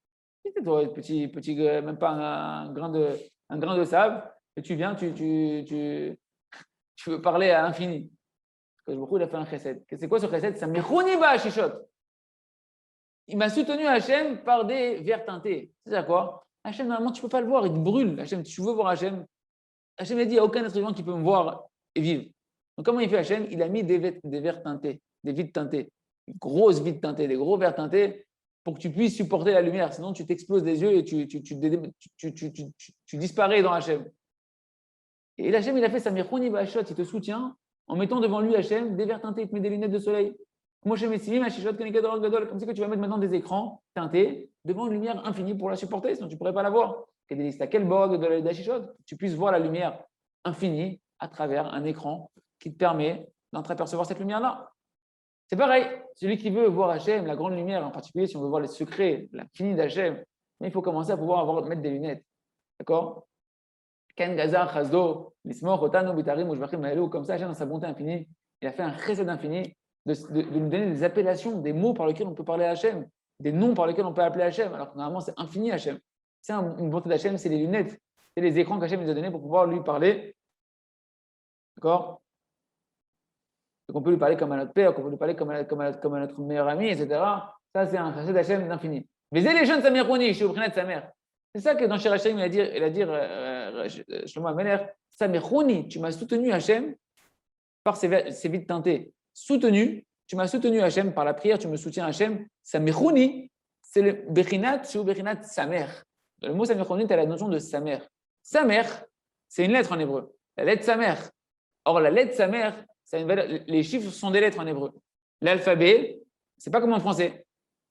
Toi, petit, même pas un grain de sable, et tu viens, tu veux parler à l'infini. Parce que il a fait un chesed. C'est quoi ce chesed? C'est un mechoni ba'ashishot. Il m'a soutenu Hachem par des verres teintés. C'est-à-dire quoi? Hachem, normalement, tu ne peux pas le voir, il te brûle. Hachem, tu veux voir Hachem. Hachem a dit, il n'y a aucun être vivant qui peut me voir et vivre. Donc, comment il fait Hachem? Il a mis des verres teintés, des vides teintées, des grosses vides teintées, des gros verres teintés pour que tu puisses supporter la lumière. Sinon, tu t'exploses des yeux et tu disparais dans Hachem. Et Hachem, il a fait sa mirchouni ba'ashot, il te soutient en mettant devant lui Hachem des verres teintés, il te met des lunettes de soleil. Comme si que tu vas mettre maintenant des écrans teintés devant une lumière infinie pour la supporter, sinon tu ne pourrais pas la voir. Tu puisses voir la lumière infinie à travers un écran qui te permet d'entreapercevoir cette lumière-là. C'est pareil, celui qui veut voir Hachem, la grande lumière, en particulier si on veut voir les secrets, l'infini d'Hachem, il faut commencer à pouvoir mettre des lunettes. D'accord? Ken Gazar, Chazdo, Lismor, Otano, Bitarim, Ujvachim, Maelou, comme ça, Hachem, dans sa bonté infinie, il a fait un chesed infini de nous donner des appellations, des mots par lesquels on peut parler à Hachem, des noms par lesquels on peut appeler Hachem, alors que normalement c'est infini Hachem. C'est une bonté d'Hachem, c'est les lunettes, c'est les écrans qu'Hachem nous a donnés pour pouvoir lui parler. D'accord? Donc on peut lui parler comme à notre père, qu'on peut lui parler comme à notre meilleur ami, etc. Ça, c'est un chesed d'Hachem d'infini. Mais les jeunes Samironi, je suis au prénom de sa mère. C'est ça que dans Shir Hachem, il a dit Shlomo Ameler, Samironi, tu m'as soutenu Hachem par ces vides teintés. Soutenu, tu m'as soutenu Hachem par la prière, tu me soutiens Hachem. Samironi, c'est le Bechinat, c'est Bechinat Samer. Le mot Samironi, tu as la notion de Samer. Samer, c'est une lettre en hébreu. la lettre sa mère. Or, la lettre sa mère, ça a une valeur. Les chiffres sont des lettres en hébreu. L'alphabet, c'est pas comme en français.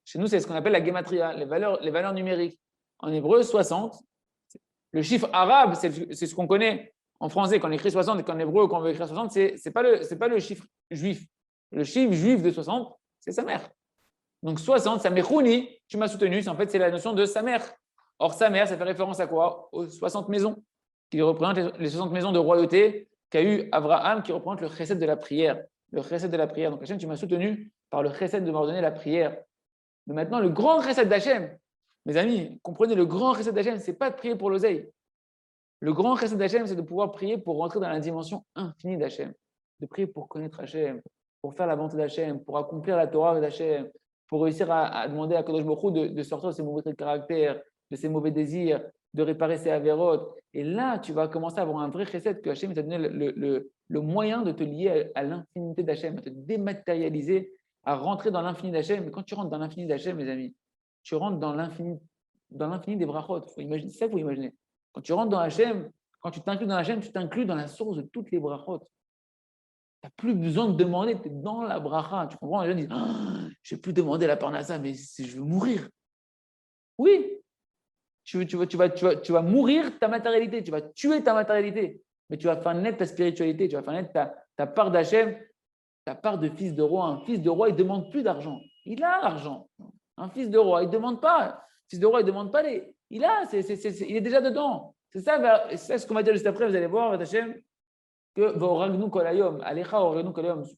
Chez nous, c'est ce qu'on appelle la gematria, les valeurs numériques. En hébreu, 60. Le chiffre arabe, c'est ce qu'on connaît en français. Quand on écrit 60 et qu'en hébreu, quand on veut écrire 60, c'est pas le chiffre juif. Le chiffre juif de 60, c'est sa mère. Donc 60, sa mechouni, tu m'as soutenu, c'est la notion de sa mère. Or, sa mère, ça fait référence à quoi? Aux 60 maisons, qui représentent les 60 maisons de royauté qu'a eu Abraham, qui représente le chesed de la prière. Le chesed de la prière. Donc, Hachem, tu m'as soutenu par le chesed de m'ordonner la prière. Mais maintenant, le grand chesed d'Hachem, mes amis, comprenez, le grand chesed d'Hachem, ce n'est pas de prier pour l'oseille. Le grand chesed d'Hachem, c'est de pouvoir prier pour rentrer dans la dimension infinie d'Hachem. De prier pour connaître Hachem, pour faire la volonté d'Hachem, pour accomplir la Torah d'Hachem, pour réussir à demander à Kadosh Baruch Hu de sortir de ses mauvais traits de caractère, de ses mauvais désirs, de réparer ses avérotes. Et là, tu vas commencer à avoir un vrai chesed que Hachem t'a donné le moyen de te lier à l'infinité d'Hachem, à te dématérialiser, à rentrer dans l'infini d'Hachem. Mais quand tu rentres dans l'infini d'Hachem, mes amis, tu rentres dans l'infini des brachot. C'est ça qu'il faut imaginer. Quand tu rentres dans Hachem, quand tu t'inclus dans Hachem, tu t'inclus dans la source de toutes les brachot. Tu n'as plus besoin de demander, tu es dans la bracha. Tu comprends? Les gens disent je ne vais plus demander la parnassa, mais je veux mourir. Oui, tu vas mourir ta matérialité, tu vas tuer ta matérialité, mais tu vas faire naître ta spiritualité, tu vas faire naître ta part d'Hachem, ta part de fils de roi. Un fils de roi, il ne demande plus d'argent. Il a l'argent. Un fils de roi, il ne demande pas. Un fils de roi, il ne demande pas les. Il est déjà dedans. C'est ça ce qu'on va dire juste après, vous allez voir, Hachem, que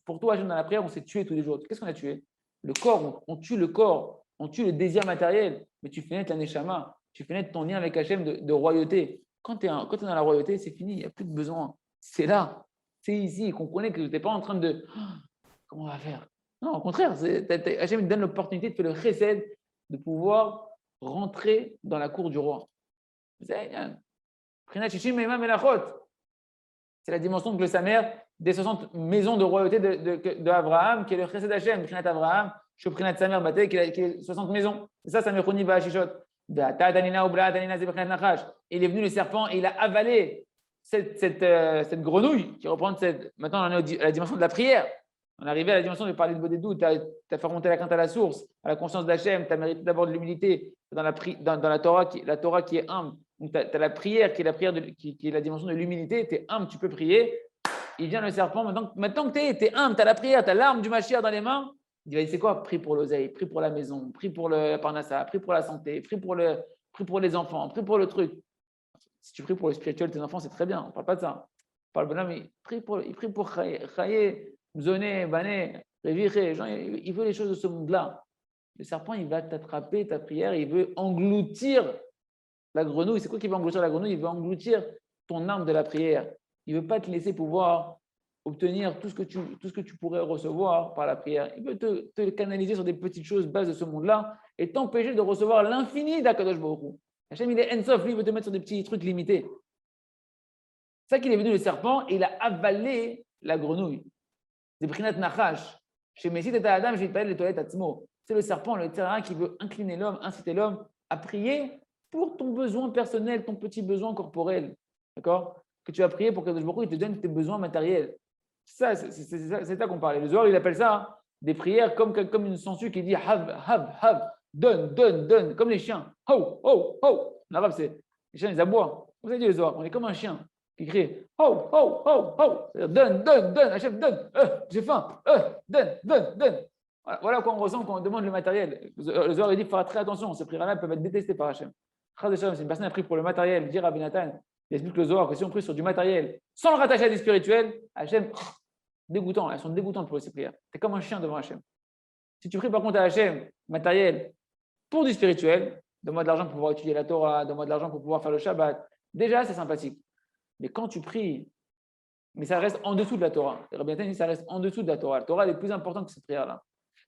pour toi, Hachem, dans la prière, on s'est tué tous les jours. Qu'est-ce qu'on a tué? Le corps, on tue le corps, on tue le désir matériel, mais tu fais naître la neshama, tu fais naître ton lien avec Hachem de royauté. Quand tu es dans la royauté, c'est fini, il n'y a plus de besoin. C'est là, c'est ici. Comprenez que tu n'es pas en train de comment on va faire? Non, au contraire, Hachem te donne l'opportunité de faire le chesed, de pouvoir rentrer dans la cour du roi. C'est la dimension de sa mère des 60 maisons de royauté d'Abraham, qui est le chesed d'Hachem, Prinat Abraham, Prinat sa mère, qui est 60 maisons. C'est ça, Samechouni Ba'ashishot. Il est venu le serpent et il a avalé cette grenouille qui représente maintenant on est à la dimension de la prière. On est arrivé à la dimension de parler de Bodédou, tu as fait remonter la crainte à la source, à la conscience d'Hachem, tu as mérité d'abord de l'humilité dans la Torah, la Torah qui est humble. Donc tu as la prière qui est la prière qui est la dimension de l'humilité, tu es humble, tu peux prier. Il vient le serpent, maintenant que tu es humble, tu as la prière, tu as l'arme du Mashiach dans les mains. Il va dire c'est quoi? Prie pour l'oseille, prie pour la maison, prie pour le parnassa, prie pour la santé, prie pour les enfants, prie pour le truc. Si tu pries pour le spirituel de tes enfants, c'est très bien, on ne parle pas de ça. On parle bonhomme, il prie pour Chaye, Zoné, Bané, Réviré. Il veut les choses de ce monde-là. Le serpent, il va t'attraper ta prière, il veut engloutir la grenouille. C'est quoi qui veut engloutir la grenouille? Il veut engloutir ton arme de la prière. Il ne veut pas te laisser pouvoir obtenir tout ce que tu pourrais recevoir par la prière. Il veut te canaliser sur des petites choses bases de ce monde-là et t'empêcher de recevoir l'infini d'Akadosh Baruch Hu. Hachem, il est Ensof, lui, il veut te mettre sur des petits trucs limités. C'est ça qu'il est venu le serpent et il a avalé la grenouille. C'est Brinat Nachash. Chez Messit et Adam, j'ai parlé de toilettes Atzmo. C'est le serpent, le terrain qui veut incliner l'homme, inciter l'homme à prier pour ton besoin personnel, ton petit besoin corporel. D'accord? Que tu vas prier pour que Kadosh Baruch Hu te donne tes besoins matériels. C'est ça qu'on parlait. Le Zohar, il appelle ça des prières comme une sangsue qui dit have, donne, comme les chiens. Ho. En arabe, c'est les chiens, ils aboient. Vous avez dit le Zohar, on est comme un chien qui crie ho. C'est-à-dire donne, Hachem, donne, j'ai faim, donne. Voilà quoi on ressent quand on demande le matériel. Le Zohar, il dit qu'il faudra très attention, ces prières-là peuvent être détestées par Hachem. Si une personne a pris pour le matériel, dire à Benatan, il explique le Zohar que si on prie sur du matériel sans le rattacher à du spirituel, Hachem, dégoûtant, elles sont dégoûtantes pour ces prières. Tu es comme un chien devant Hachem. Si tu pries par contre à Hachem, matériel, pour du spirituel, donne-moi de l'argent pour pouvoir étudier la Torah, donne-moi de l'argent pour pouvoir faire le Shabbat, déjà c'est sympathique. Mais quand tu pries, mais ça reste en dessous de la Torah. Rabbi Nathan dit ça reste en dessous de la Torah. La Torah elle est plus importante que cette prière-là.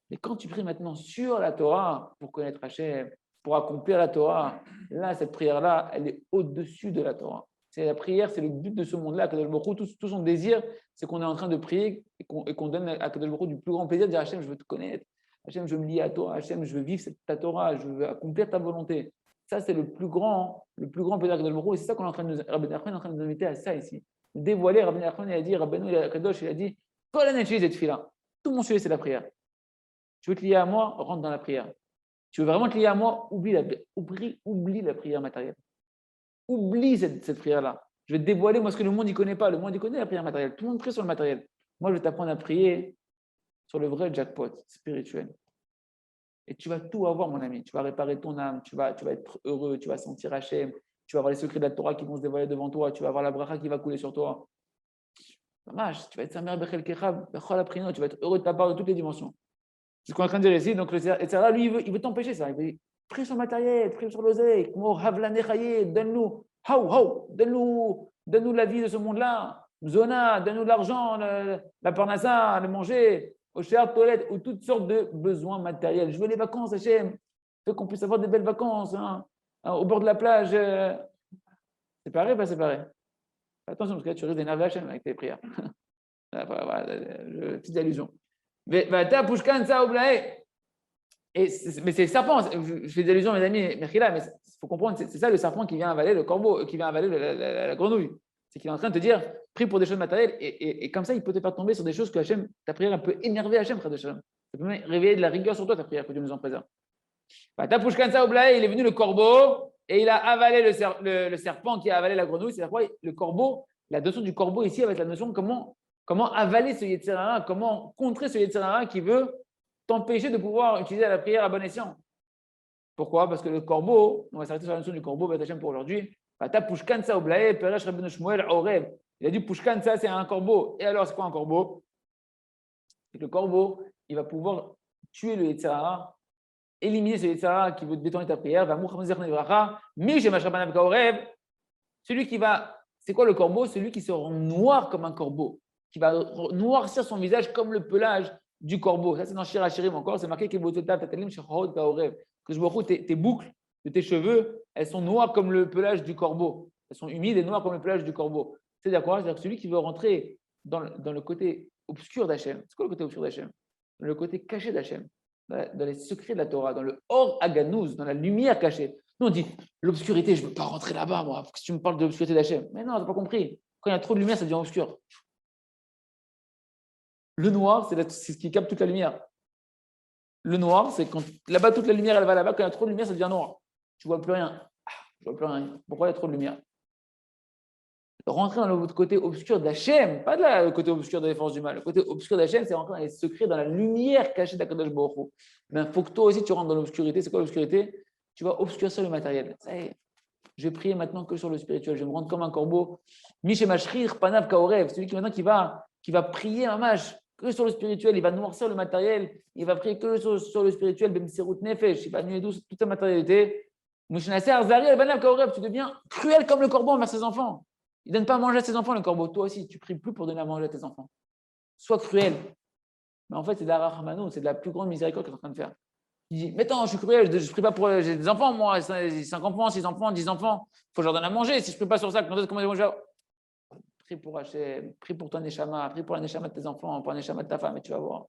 Mais quand tu pries maintenant sur la Torah pour connaître Hachem, pour accomplir la Torah, là, cette prière-là, elle est au-dessus de la Torah. C'est la prière, c'est le but de ce monde-là. Tout son désir, c'est qu'on est en train de prier et qu'on donne à Kadosh Baruch Hu du plus grand plaisir de dire Hachem, je veux te connaître. Hachem, je veux me lier à toi. Hachem, je veux vivre ta Torah. Je veux accomplir ta volonté. Ça, c'est le plus grand plaisir de Kadosh Baruch Hu. Et c'est ça qu'on est en train de nous inviter à ça ici. dévoiler. Rabbi Nachman, il a dit, Rabbeinu Kadosh, il a dit, Kol Haneshis et Tfila. Tout mon sujet, c'est la prière. Tu veux te lier à moi, rentre dans la prière. Tu veux vraiment te lier à moi, oublie la prière matérielle. Oublie cette prière-là. Je vais te dévoiler, moi, ce que le monde ne connaît pas. Le monde, il connaît la prière matérielle. Tout le monde prie sur le matériel. Moi, je vais t'apprendre à prier sur le vrai jackpot spirituel. Et tu vas tout avoir, mon ami. Tu vas réparer ton âme, tu vas être heureux, tu vas sentir Hachem, tu vas avoir les secrets de la Torah qui vont se dévoiler devant toi, tu vas avoir la bracha qui va couler sur toi. Dommage, tu vas être Samer Bechel Kechab, Bechol Aprino, tu vas être heureux de ta part de toutes les dimensions. C'est ce qu'on est en train de dire ici. Donc, le Tzara, lui, il veut t'empêcher ça. Il veut prie sur le matériel, prie sur l'oseille, donne-nous, donne-nous la vie de ce monde-là, Zona, donne-nous de l'argent, la parnassa, le manger, au cher toilette, ou toutes sortes de besoins matériels. Je veux les vacances, Hachem. Je veux qu'on puisse avoir des belles vacances, au bord de la plage. C'est pareil, pas séparé. Attention, parce que là, tu risques d'énerver Hachem avec tes prières. Voilà, petite allusion. Mais c'est le serpent. Je fais des allusions, mes amis, mais il faut comprendre, c'est ça le serpent qui vient avaler le corbeau, qui vient avaler la grenouille. C'est qu'il est en train de te dire, prie pour des choses matérielles, et comme ça, il peut te faire tomber sur des choses que Hachem, ta prière, elle peut énerver Hachem, frère de Hachem. Ça peut même réveiller de la rigueur sur toi, ta prière, que Dieu nous en préserve. Il est venu le corbeau, et il a avalé le serpent qui a avalé la grenouille. C'est quoi le corbeau? La notion du corbeau ici, avec la notion de comment avaler ce Yetzer Hara, comment contrer ce Yetzer Hara qui veut t'empêcher de pouvoir utiliser la prière à bon escient. Pourquoi? Parce que le corbeau, on va s'arrêter sur la notion du corbeau, pour aujourd'hui. Il a dit Pushkan, ça c'est un corbeau. Et alors, c'est quoi un corbeau? C'est que le corbeau, il va pouvoir tuer le Yetzer Hara, éliminer ce Yetzer Hara qui veut détourner ta prière. Celui qui va, c'est quoi le corbeau? Celui qui se rend noir comme un corbeau, qui va noircir son visage comme le pelage du corbeau. Ça, c'est dans Shir HaShirim encore. C'est marqué que tes boucles de tes cheveux, elles sont noires comme le pelage du corbeau. Elles sont humides et noires comme le pelage du corbeau. C'est-à-dire quoi? C'est-à-dire que celui qui veut rentrer dans le côté obscur d'Hachem. C'est quoi le côté obscur d'Hachem? Le côté caché d'Hachem. Dans les secrets de la Torah, dans le Or Aganouz, dans la lumière cachée. Nous, on dit l'obscurité, je ne veux pas rentrer là-bas, moi, parce que tu me parles de l'obscurité d'Hachem. Mais non, tu n'as pas compris. Quand il y a trop de lumière, ça devient obscur. Le noir, c'est ce qui capte toute la lumière. Le noir, c'est quand là-bas, toute la lumière, elle va là-bas. Quand il y a trop de lumière, ça devient noir. Tu ne vois plus rien. Je vois plus rien. Pourquoi il y a trop de lumière? Rentrer dans le côté obscur d'Hachem, pas le côté obscur de la forces du mal. Le côté obscur d'Hachem, c'est rentrer dans les secrets, dans la lumière cachée d'Akadosh Baruch Hu. Mais il faut que toi aussi, tu rentres dans l'obscurité. C'est quoi l'obscurité? Tu vas obscurcir le matériel. Ça y est. Je vais prier maintenant que sur le spirituel. Je vais me rendre comme un corbeau. Mishemashrir, Panav Kaorev. Celui qui maintenant qui va prier mamash que sur le spirituel. Il va noircir le matériel. Il va prier que sur le spirituel. Bemserut Nefesh. Il va annuler toute sa matérialité. Mishnasser Zari, Panav Kaorev. Tu deviens cruel comme le corbeau envers ses enfants. Il ne donne pas à manger à ses enfants, le corbeau. Toi aussi, tu pries plus pour donner à manger à tes enfants. Sois cruel. Mais en fait, c'est de la rachmanou, c'est de la plus grande miséricorde que tu es en train de faire. Il dit, mais attends, je suis cruel, je ne prie pas pour. J'ai des enfants, moi, 5 enfants, 6 enfants, 10 enfants. Il faut que je leur donne à manger. Si je ne prie pas sur ça, comment ils vont manger? Prie pour Hachem, prie pour ton neshama, prie pour la neshama de tes enfants, pour la neshama de ta femme, et tu vas voir.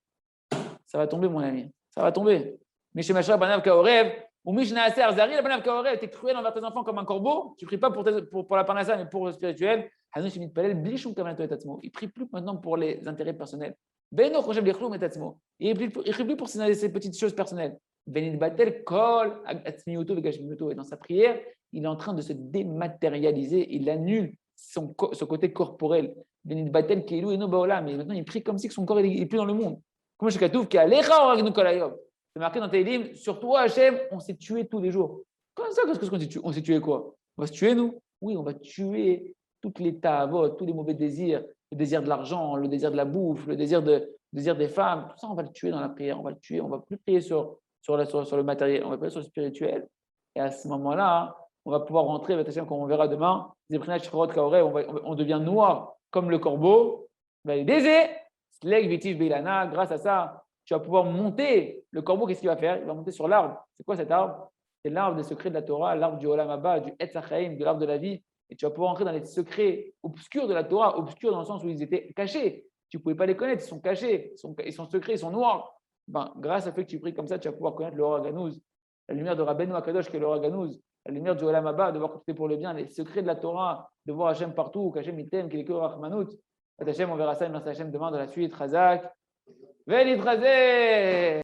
Ça va tomber, mon ami. Ça va tomber. Mishemashra banav kaorev. Ou Mishnaaser Zari, la banav kaorev. Tu es cruel envers tes enfants comme un corbeau. Tu ne pries pas pour la parnassa, mais pour le spirituel. Il ne prie plus maintenant pour les intérêts personnels. Il ne prie plus pour ces petites choses personnelles. Et dans sa prière, il est en train de se dématérialiser. Il annule ce côté corporel. Mais maintenant, il prie comme si son corps n'est plus dans le monde. C'est marqué dans tes livres, sur toi, Hachem, on s'est tué tous les jours. Comment ça, qu'est-ce qu'on s'est tué? On s'est tué quoi? On va se tuer, nous? Oui, on va tuer toutes les ta'avot, tous les mauvais désirs, le désir de l'argent, le désir de la bouffe, le désir des femmes, tout ça, on va le tuer dans la prière, on va le tuer, on ne va plus prier sur le matériel, on va prier sur le spirituel. Et à ce moment-là, on va pouvoir rentrer, comme on verra demain, on devient noir comme le corbeau. Grâce à ça, tu vas pouvoir monter. Le corbeau, qu'est-ce qu'il va faire? Il va monter sur l'arbre. C'est quoi cet arbre? C'est l'arbre des secrets de la Torah, l'arbre du Olam Haba, du Etz HaChaim, de l'arbre de la vie. Et tu vas pouvoir entrer dans les secrets obscurs de la Torah, obscurs dans le sens où ils étaient cachés. Tu ne pouvais pas les connaître, ils sont cachés, ils sont secrets, ils sont noirs. Grâce au fait que tu pries comme ça, tu vas pouvoir connaître le Or Aganouz. la lumière de Rabbeinu Akadosh, qui est le Raganouz, la lumière du Olam Haba, de voir côté pour le bien, les secrets de la Torah, de voir Hachem partout, qu'Hachem il t'aime, qu'il est que Rahmanout. Hachem, on verra ça, merci Hachem demain dans la suite. Razak, Velid Razé.